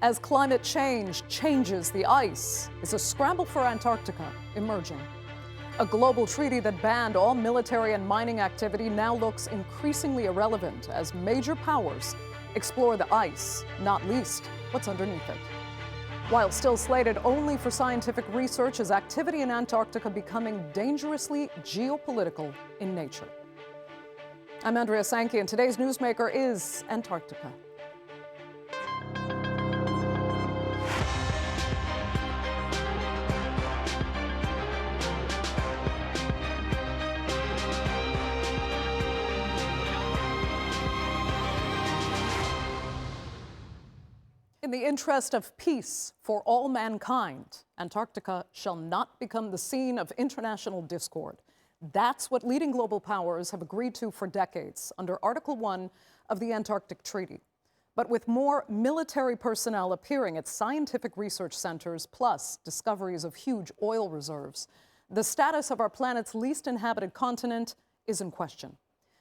As climate change changes the ice, is a scramble for Antarctica emerging? A global treaty that banned all military and mining activity now looks increasingly irrelevant as major powers explore the ice, not least what's underneath it. While still slated only for scientific research, is activity in Antarctica becoming dangerously geopolitical in nature? I'm Andrea Sankey, and today's Newsmaker is Antarctica. In the interest of peace for all mankind, Antarctica shall not become the scene of international discord. That's what leading global powers have agreed to for decades under Article 1 of the Antarctic Treaty. But with more military personnel appearing at scientific research centers, plus discoveries of huge oil reserves, the status of our planet's least inhabited continent is in question.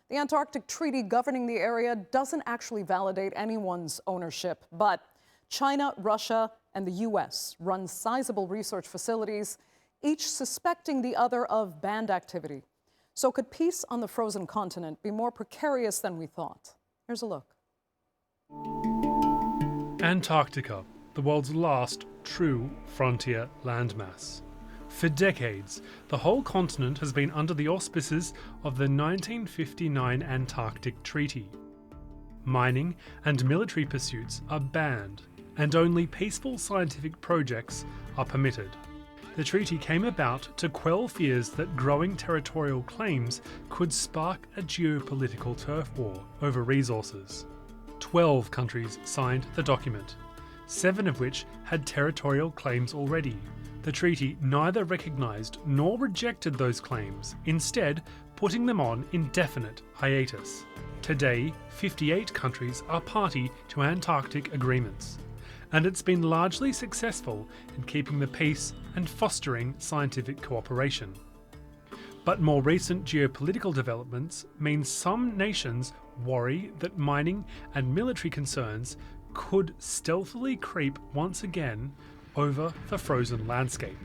The Antarctic Treaty governing the area doesn't actually validate anyone's ownership, but China, Russia, and the U.S. run sizable research facilities, each suspecting the other of banned activity. So could peace on the frozen continent be more precarious than we thought? Here's a look. Antarctica, the world's last true frontier landmass. For decades, the whole continent has been under the auspices of the 1959 Antarctic Treaty. Mining and military pursuits are banned, and only peaceful scientific projects are permitted. The treaty came about to quell fears that growing territorial claims could spark a geopolitical turf war over resources. 12 countries signed the document, 7 of which had territorial claims already. The treaty neither recognised nor rejected those claims, instead putting them on indefinite hiatus. Today, 58 countries are party to Antarctic agreements, and it's been largely successful in keeping the peace and fostering scientific cooperation. But more recent geopolitical developments mean some nations worry that mining and military concerns could stealthily creep once again over the frozen landscape.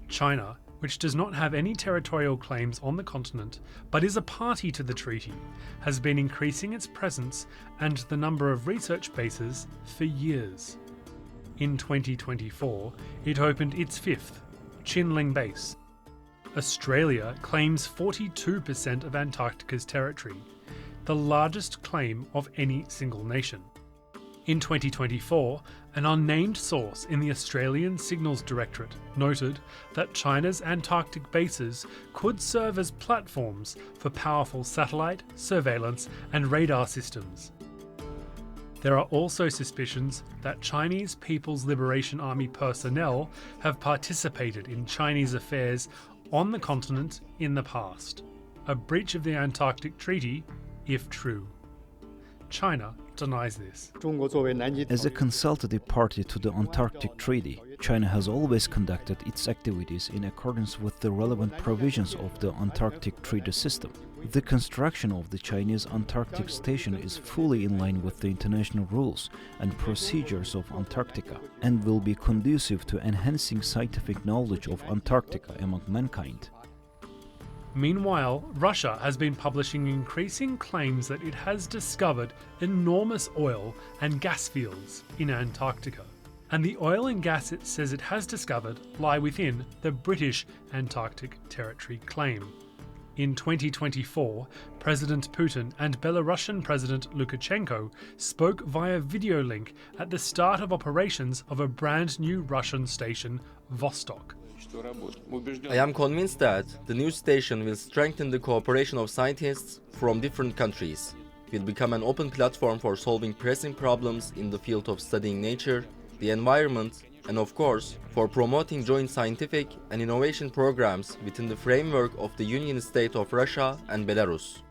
China, which does not have any territorial claims on the continent but is a party to the treaty, has been increasing its presence and the number of research bases for years. In 2024, it opened its 5th, Chinling Base. Australia claims 42% of Antarctica's territory, the largest claim of any single nation. In 2024, an unnamed source in the Australian Signals Directorate noted that China's Antarctic bases could serve as platforms for powerful satellite, surveillance, and radar systems. There are also suspicions that Chinese People's Liberation Army personnel have participated in Chinese affairs on the continent in the past, a breach of the Antarctic Treaty if true. China denies this. As a consultative party to the Antarctic Treaty, China has always conducted its activities in accordance with the relevant provisions of the Antarctic Treaty system. The construction of the Chinese Antarctic Station is fully in line with the international rules and procedures of Antarctica and will be conducive to enhancing scientific knowledge of Antarctica among mankind. Meanwhile, Russia has been publishing increasing claims that it has discovered enormous oil and gas fields in Antarctica. And the oil and gas it says it has discovered lie within the British Antarctic Territory claim. In 2024, President Putin and Belarusian President Lukashenko spoke via video link at the start of operations of a brand new Russian station, Vostok. I am convinced that the new station will strengthen the cooperation of scientists from different countries. It will become an open platform for solving pressing problems in the field of studying nature, the environment, and of course, for promoting joint scientific and innovation programs within the framework of the Union State of Russia and Belarus.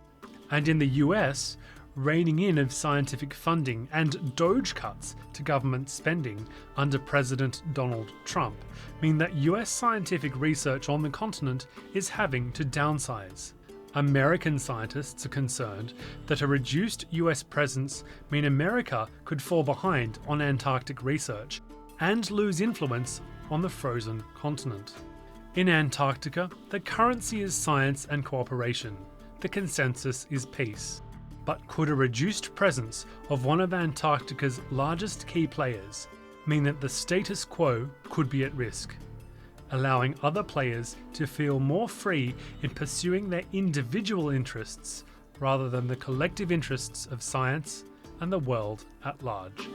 And in the US, reining in of scientific funding and DOGE cuts to government spending under President Donald Trump mean that US scientific research on the continent is having to downsize. American scientists are concerned that a reduced US presence mean America could fall behind on Antarctic research and lose influence on the frozen continent. In Antarctica, the currency is science and cooperation. The consensus is peace. But could a reduced presence of one of Antarctica's largest key players mean that the status quo could be at risk, allowing other players to feel more free in pursuing their individual interests rather than the collective interests of science and the world at large?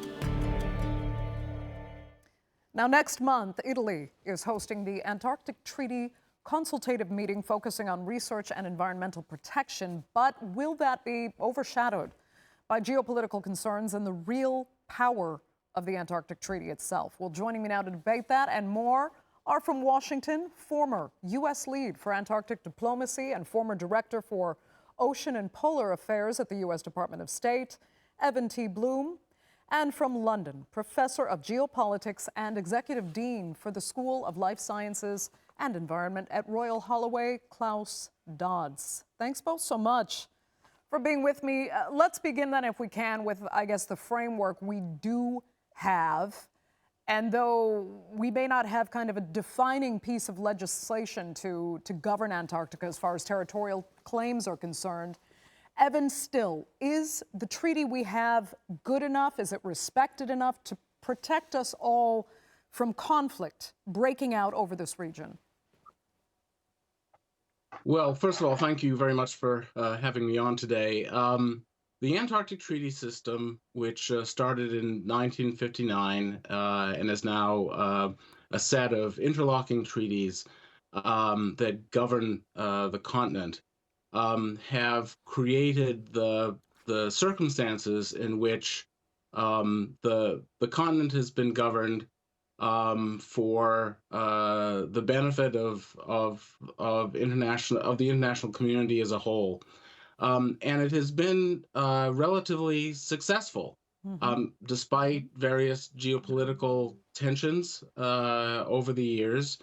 Now, next month, Italy is hosting the Antarctic Treaty consultative meeting focusing on research and environmental protection. But will that be overshadowed by geopolitical concerns and the real power of the Antarctic Treaty itself? Well, joining me now to debate that and more are from Washington, former U.S. lead for Antarctic diplomacy and former director for ocean and polar affairs at the U.S. Department of State, Evan T. Bloom, and from London, professor of geopolitics and executive dean for the School of Life Sciences and Environment at Royal Holloway, Klaus Dodds. Thanks both so much for being with me. Let's begin then, if we can, with, I guess, the framework we do have. And though we may not have kind of a defining piece of legislation to govern Antarctica as far as territorial claims are concerned, Evan, still, is the treaty we have good enough? Is it respected enough to protect us all from conflict breaking out over this region? Well, first of all, thank you very much for having me on today. The Antarctic Treaty System, which started in 1959 and is now a set of interlocking treaties that govern the continent, have created the circumstances in which the continent has been governed for the benefit of the international community as a whole. And it has been relatively successful, despite various geopolitical tensions over the years.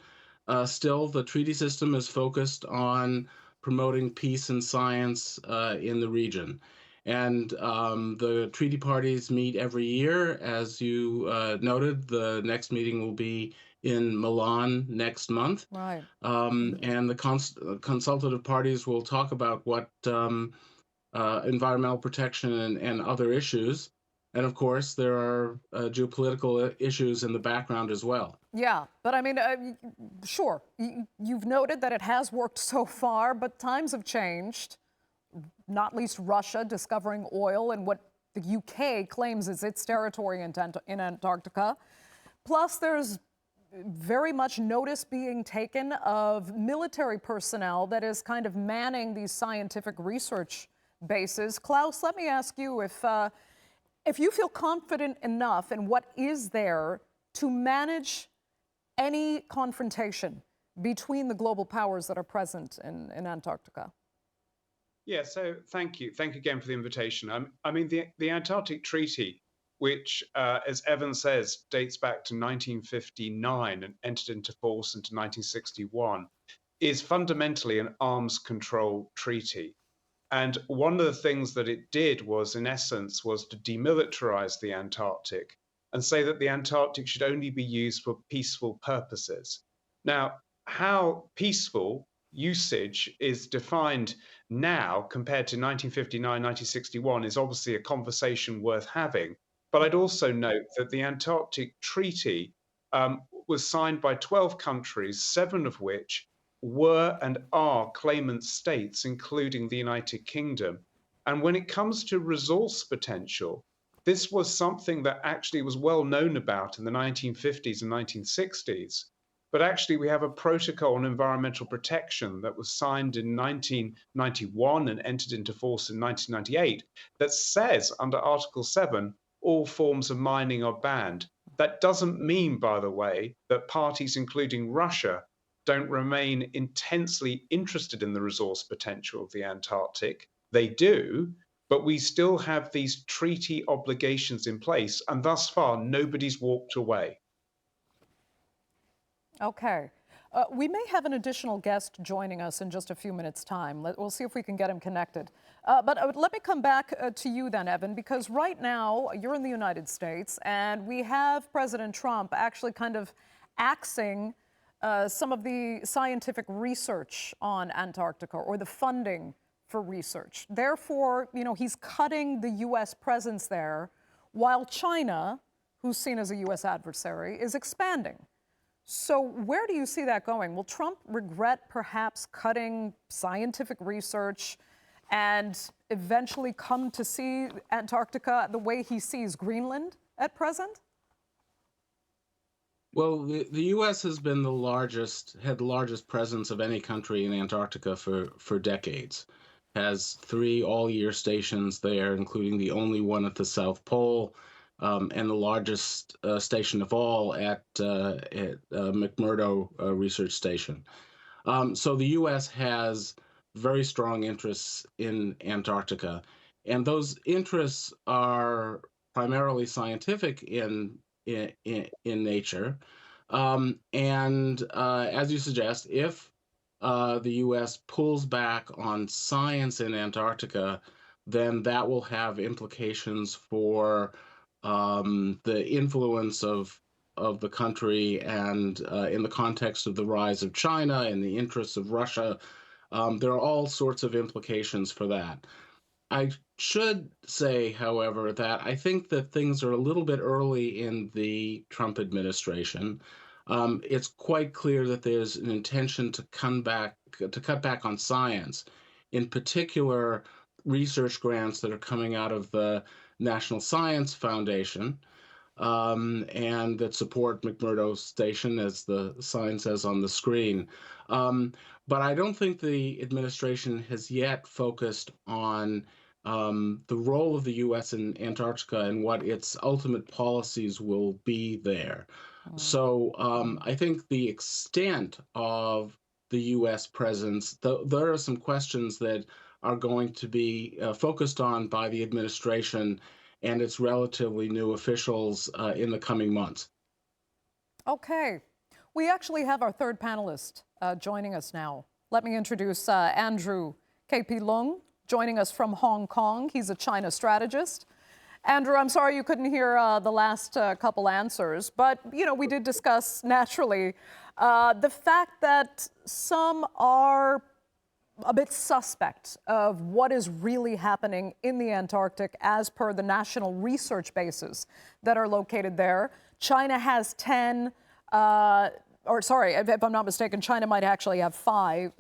Still, the treaty system is focused on promoting peace and science in the region. And the treaty parties meet every year. As you noted, the next meeting will be in Milan next month. Right. And the consultative parties will talk about what environmental protection and other issues. And of course, there are geopolitical issues in the background as well. Yeah, but I mean, sure, you've noted that it has worked so far, but times have changed, not least Russia discovering oil in what the UK claims is its territory in Antarctica. Plus, there's very much notice being taken of military personnel that is kind of manning these scientific research bases. Klaus, let me ask you if you feel confident enough in what is there to manage any confrontation between the global powers that are present in Antarctica. Yeah, so thank you. Thank you again for the invitation. I mean, the Antarctic Treaty, which, as Evan says, dates back to 1959 and entered into force into 1961, is fundamentally an arms control treaty. And one of the things that it did was, in essence, was to demilitarize the Antarctic and say that the Antarctic should only be used for peaceful purposes. Now, how peaceful usage is defined now compared to 1959, 1961 is obviously a conversation worth having. But I'd also note that the Antarctic Treaty was signed by 12 countries, 7 of which were and are claimant states, including the United Kingdom. And when it comes to resource potential, this was something that actually was well known about in the 1950s and 1960s. But actually, we have a protocol on environmental protection that was signed in 1991 and entered into force in 1998 that says under Article 7, all forms of mining are banned. That doesn't mean, by the way, that parties, including Russia, don't remain intensely interested in the resource potential of the Antarctic. They do, but we still have these treaty obligations in place, and thus far, nobody's walked away. Okay. We may have an additional guest joining us in just a few minutes' time. We'll see if we can get him connected. But let me come back to you then, Evan, because right now you're in the United States and we have President Trump actually kind of axing some of the scientific research on Antarctica or the funding for research. Therefore, he's cutting the U.S. presence there while China, who's seen as a U.S. adversary, is expanding. So where do you see that going? Will Trump regret perhaps cutting scientific research and eventually come to see Antarctica the way he sees Greenland at present? Well, the U.S. has been had the largest presence of any country in Antarctica for decades. Has 3 all-year stations there, including the only one at the South Pole, and the largest station of all at McMurdo Research Station. So the U.S. has very strong interests in Antarctica, and those interests are primarily scientific in nature. And as you suggest, if the U.S. pulls back on science in Antarctica, then that will have implications for the influence of the country, and in the context of the rise of China and the interests of Russia, there are all sorts of implications for that. I should say, however, that I think that things are a little bit early in the Trump administration. It's quite clear that there's an intention to cut back on science, in particular research grants that are coming out of the National Science Foundation, and that support McMurdo Station, as the sign says on the screen. But I don't think the administration has yet focused on the role of the U.S. in Antarctica and what its ultimate policies will be there. So I think the extent of the U.S. presence, there are some questions that are going to be focused on by the administration and its relatively new officials in the coming months. Okay. We actually have our third panelist joining us now. Let me introduce Andrew K.P. Leung, joining us from Hong Kong. He's a China strategist. Andrew, I'm sorry you couldn't hear the last couple answers, but, we did discuss, naturally, the fact that some are a bit suspect of what is really happening in the Antarctic as per the national research bases that are located there. China has 10, if I'm not mistaken, China might actually have 5.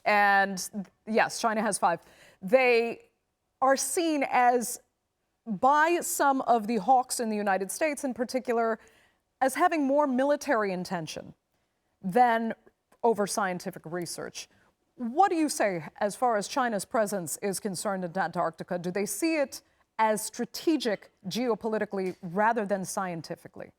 And yes, China has 5. They are seen as, by some of the hawks in the United States in particular, as having more military intention than over scientific research. What do you say as far as China's presence is concerned in Antarctica? Do they see it as strategic geopolitically rather than scientifically?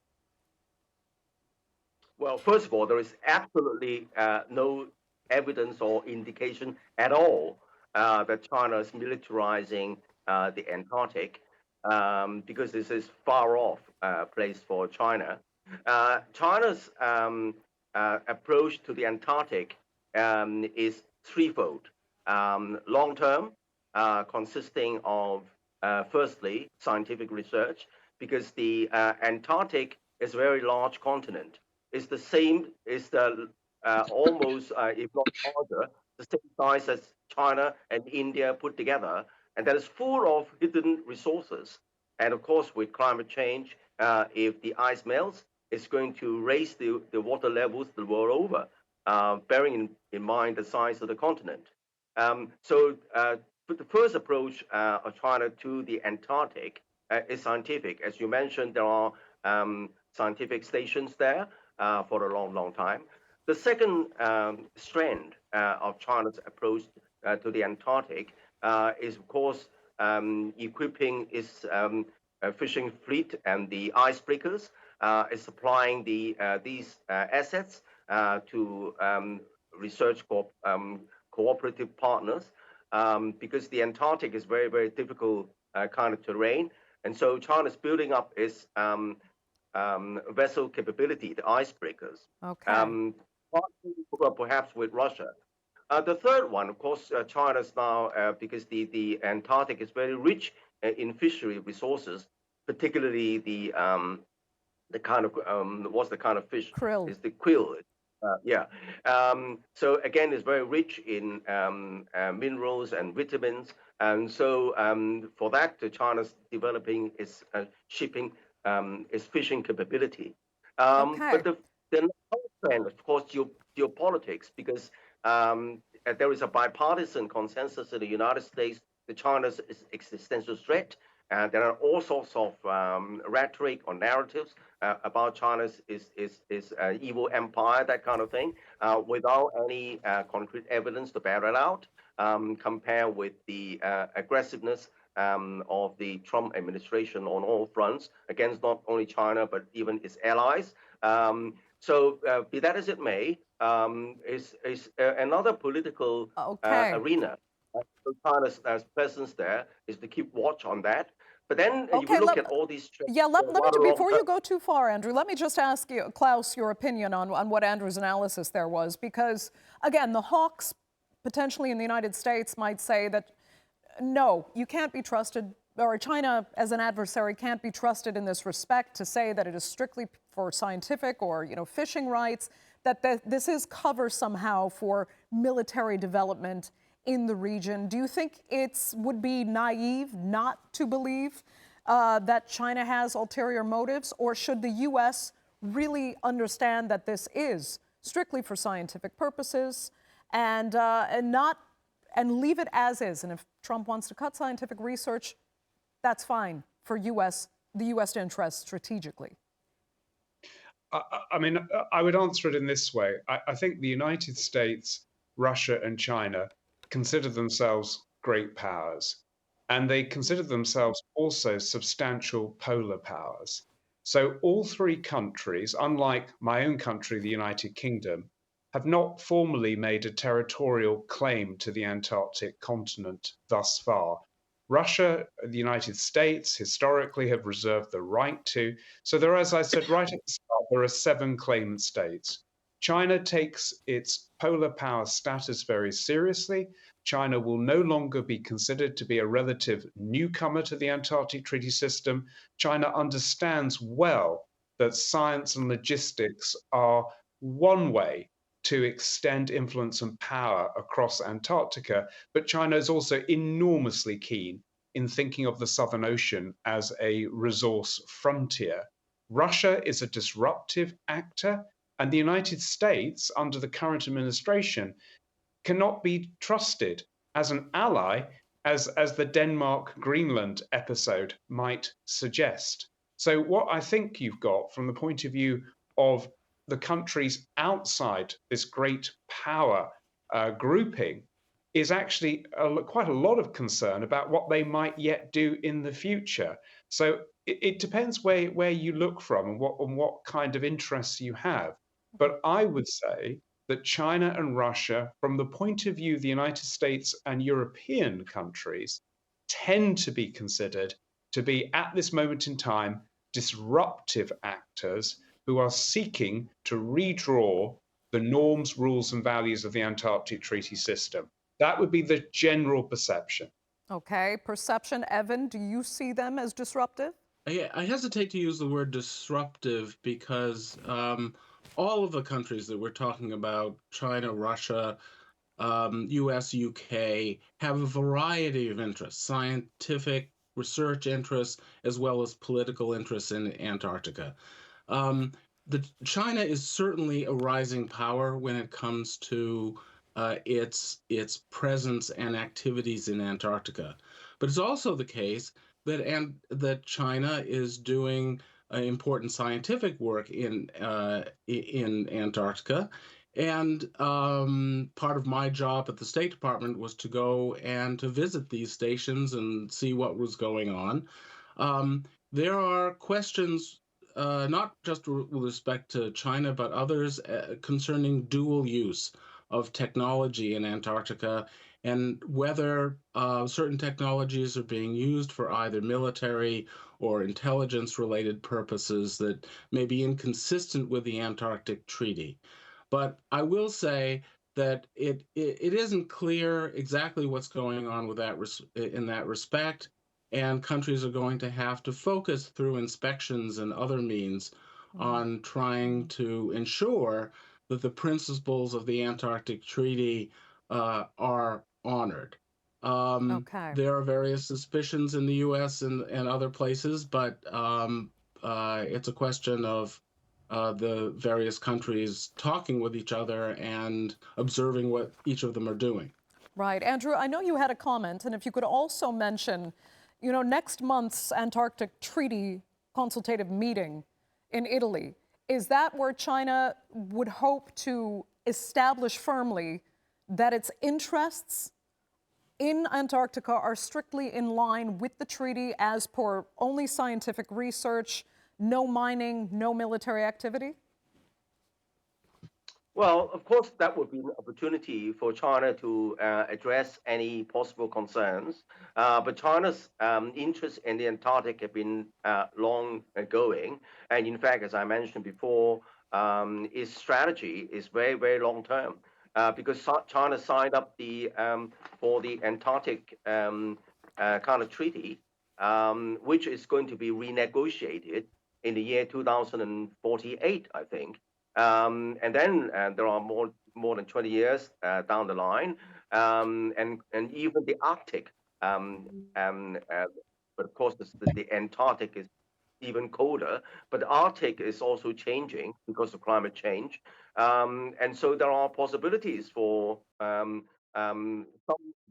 Well, first of all, there is absolutely no evidence or indication at all that China is militarizing the Antarctic, because this is far off place for China. China's approach to the Antarctic is threefold. Long-term, consisting of, firstly, scientific research, because the Antarctic is a very large continent. It's the same, it's the almost, if not larger, the same size as China and India put together, and that is full of hidden resources. And of course, with climate change, if the ice melts, it's going to raise the water levels the world over, bearing in mind the size of the continent. So the first approach of China to the Antarctic is scientific. As you mentioned, there are scientific stations there for a long, long time. The second strand of China's approach to the Antarctic is, of course, equipping its fishing fleet and the icebreakers, is supplying these assets to research cooperative partners, because the Antarctic is very, very difficult kind of terrain. And so China's building up its vessel capability, the icebreakers. Okay. perhaps with Russia. The third one, of course, China's now, because the Antarctic is very rich in fishery resources, particularly the kind of what's the kind of fish? Krill. Is the krill. Yeah. So again, it's very rich in minerals and vitamins, and so for that, China's developing its shipping, its fishing capability. Okay. But the next trend, of course, geopolitics, because there is a bipartisan consensus in the United States that China's existential threat. And there are all sorts of rhetoric or narratives about China's is evil empire, that kind of thing, without any concrete evidence to bear it out. Compare with the aggressiveness of the Trump administration on all fronts against not only China but even its allies. So be that as it may, is another political arena. So China's presence there is to keep watch on that. But then if you look at all these trends. Yeah, let me, before you go too far, Andrew, let me just ask you, Klaus, your opinion on what Andrew's analysis there was. Because, again, the hawks potentially in the United States might say that, no, you can't be trusted, or China as an adversary can't be trusted in this respect to say that it is strictly for scientific or, fishing rights, that this is cover somehow for military development in the region. Do you think it would be naive not to believe that China has ulterior motives, or should the U.S. really understand that this is strictly for scientific purposes and leave it as is? And if Trump wants to cut scientific research, that's fine for the U.S. interests strategically. I mean, I would answer it in this way. I think the United States, Russia, and China consider themselves great powers, and they consider themselves also substantial polar powers. So all three countries, unlike my own country, the United Kingdom, have not formally made a territorial claim to the Antarctic continent thus far. Russia, the United States, historically have reserved the right to. So there, as I said right at the start, there are 7 claimant states. China takes its polar power status very seriously. China will no longer be considered to be a relative newcomer to the Antarctic Treaty System. China understands well that science and logistics are one way to extend influence and power across Antarctica, but China is also enormously keen in thinking of the Southern Ocean as a resource frontier. Russia is a disruptive actor, and the United States, under the current administration, cannot be trusted as an ally, as the Denmark-Greenland episode might suggest. So what I think you've got from the point of view of the countries outside this great power grouping is actually quite a lot of concern about what they might yet do in the future. So it depends where you look from and what kind of interests you have. But I would say that China and Russia, from the point of view of the United States and European countries, tend to be considered to be, at this moment in time, disruptive actors who are seeking to redraw the norms, rules, and values of the Antarctic Treaty System. That would be the general perception. Okay, perception. Evan, do you see them as disruptive? I hesitate to use the word disruptive because all of the countries that we're talking about, China, Russia, US, UK, have a variety of interests, scientific research interests, as well as political interests in Antarctica. China is certainly a rising power when it comes to its presence and activities in Antarctica. But it's also the case that China is doing important scientific work in Antarctica. And part of my job at the State Department was to go and to visit these stations and see what was going on. There are questions, not just with respect to China, but others concerning dual use of technology in Antarctica and whether certain technologies are being used for either military or intelligence-related purposes that may be inconsistent with the Antarctic Treaty. But I will say that it isn't clear exactly what's going on with that in that respect, and countries are going to have to focus through inspections and other means on trying to ensure that the principles of the Antarctic Treaty are honored. Okay. There are various suspicions in the U.S. and other places, but it's a question of the various countries talking with each other and observing what each of them are doing. Right. Andrew, I know you had a comment, and if you could also mention, next month's Antarctic Treaty consultative meeting in Italy, is that where China would hope to establish firmly that its interests in Antarctica are strictly in line with the treaty as per only scientific research, no mining, no military activity? Well, of course, that would be an opportunity for China to address any possible concerns. But China's interest in the Antarctic have been long going. And in fact, as I mentioned before, its strategy is very, very long term. Because China signed up for the Antarctic kind of treaty, which is going to be renegotiated in the year 2048, I think. And then there are more than 20 years down the line, and even the Arctic, but of course the Antarctic is even colder, but the Arctic is also changing because of climate change, and so there are possibilities for some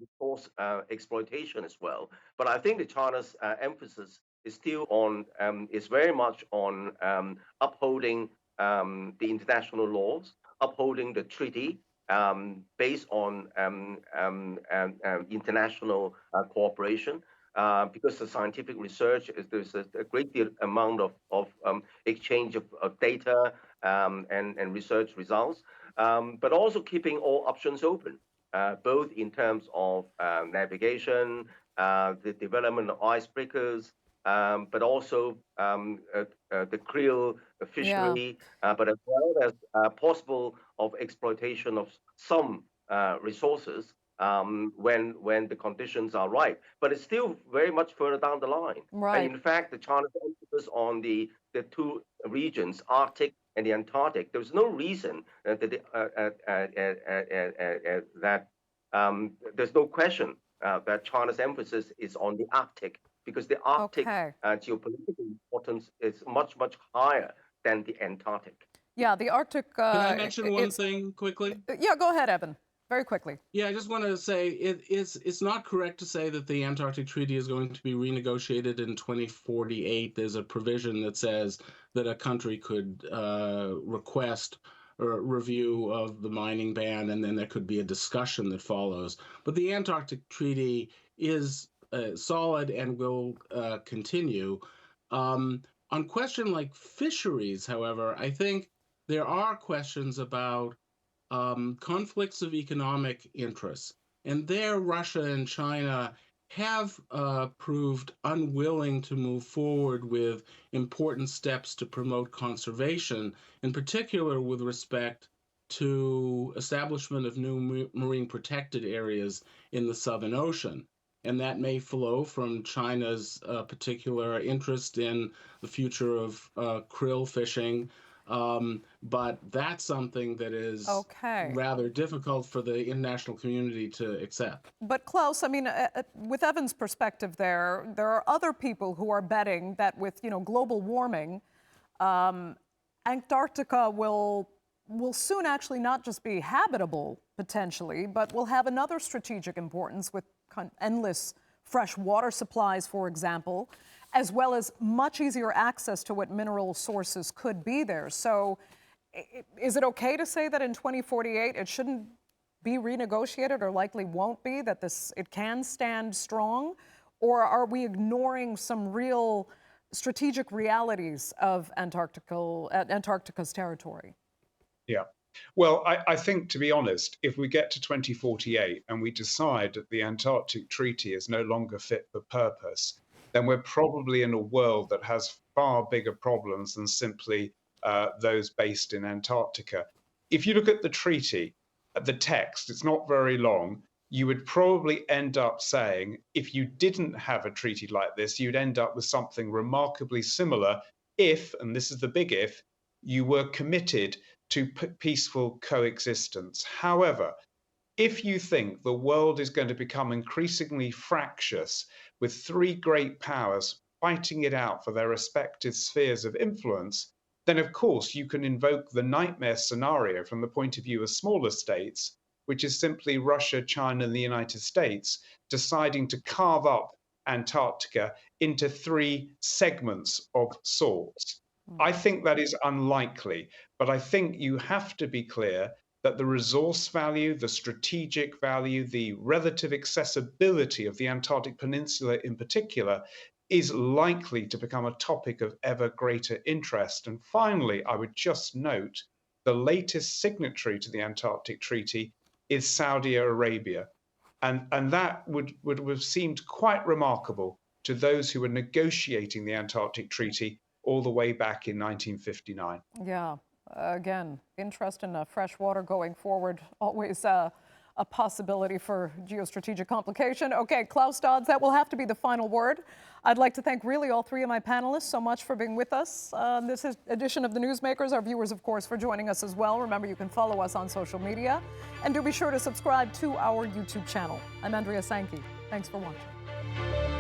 resource exploitation as well. But I think that China's emphasis is still on is very much on upholding the international laws, upholding the treaty based on international cooperation. Because the scientific research there's a great deal amount of exchange of data and research results, but also keeping all options open, both in terms of navigation, the development of icebreakers, but also the krill fishery, but as well as possible of exploitation of some resources when the conditions are right. But it's still very much further down the line. Right. And in fact, the China's emphasis on the two regions, Arctic and the Antarctic, there's no reason that there's no question that China's emphasis is on the Arctic, because the Arctic geopolitical importance is much, much higher than the Antarctic. Yeah, the Arctic... Can I mention one thing quickly? Yeah, go ahead, Evan. Very quickly. Yeah, I just want to say it's not correct to say that the Antarctic Treaty is going to be renegotiated in 2048. There's a provision that says that a country could request a review of the mining ban, and then there could be a discussion that follows. But the Antarctic Treaty is solid and will continue. On question like fisheries, however, I think there are questions about conflicts of economic interests. And there, Russia and China have proved unwilling to move forward with important steps to promote conservation, in particular with respect to establishment of new marine protected areas in the Southern Ocean. And that may flow from China's particular interest in the future of krill fishing. But that's something that is rather difficult for the international community to accept. But Klaus, I mean, with Evan's perspective there are other people who are betting that with, global warming, Antarctica will soon actually not just be habitable, potentially, but will have another strategic importance with endless fresh water supplies, for example, as well as much easier access to what mineral sources could be there. So is it okay to say that in 2048 it shouldn't be renegotiated, or likely won't be, that it can stand strong? Or are we ignoring some real strategic realities of Antarctica's territory? Yeah. Well, I think, to be honest, if we get to 2048 and we decide that the Antarctic Treaty is no longer fit for purpose, then we're probably in a world that has far bigger problems than simply those based in Antarctica. if you look at the treaty, the text, it's not very long, you would probably end up saying, if you didn't have a treaty like this, you'd end up with something remarkably similar if, and this is the big if, you were committed to peaceful coexistence. However, if you think the world is going to become increasingly fractious with three great powers fighting it out for their respective spheres of influence, then of course you can invoke the nightmare scenario from the point of view of smaller states, which is simply Russia, China, and the United States deciding to carve up Antarctica into three segments of sorts. I think that is unlikely, but I think you have to be clear that the resource value, the strategic value, the relative accessibility of the Antarctic Peninsula in particular is likely to become a topic of ever greater interest. And finally, I would just note the latest signatory to the Antarctic Treaty is Saudi Arabia. And that would have seemed quite remarkable to those who were negotiating the Antarctic Treaty all the way back in 1959. Yeah. Again, interest in fresh water going forward, always a possibility for geostrategic complication. Okay, Klaus Dodds, that will have to be the final word. I'd like to thank really all three of my panelists so much for being with us on this edition of the Newsmakers. Our viewers, of course, for joining us as well. Remember, you can follow us on social media. And do be sure to subscribe to our YouTube channel. I'm Andrea Sankey. Thanks for watching.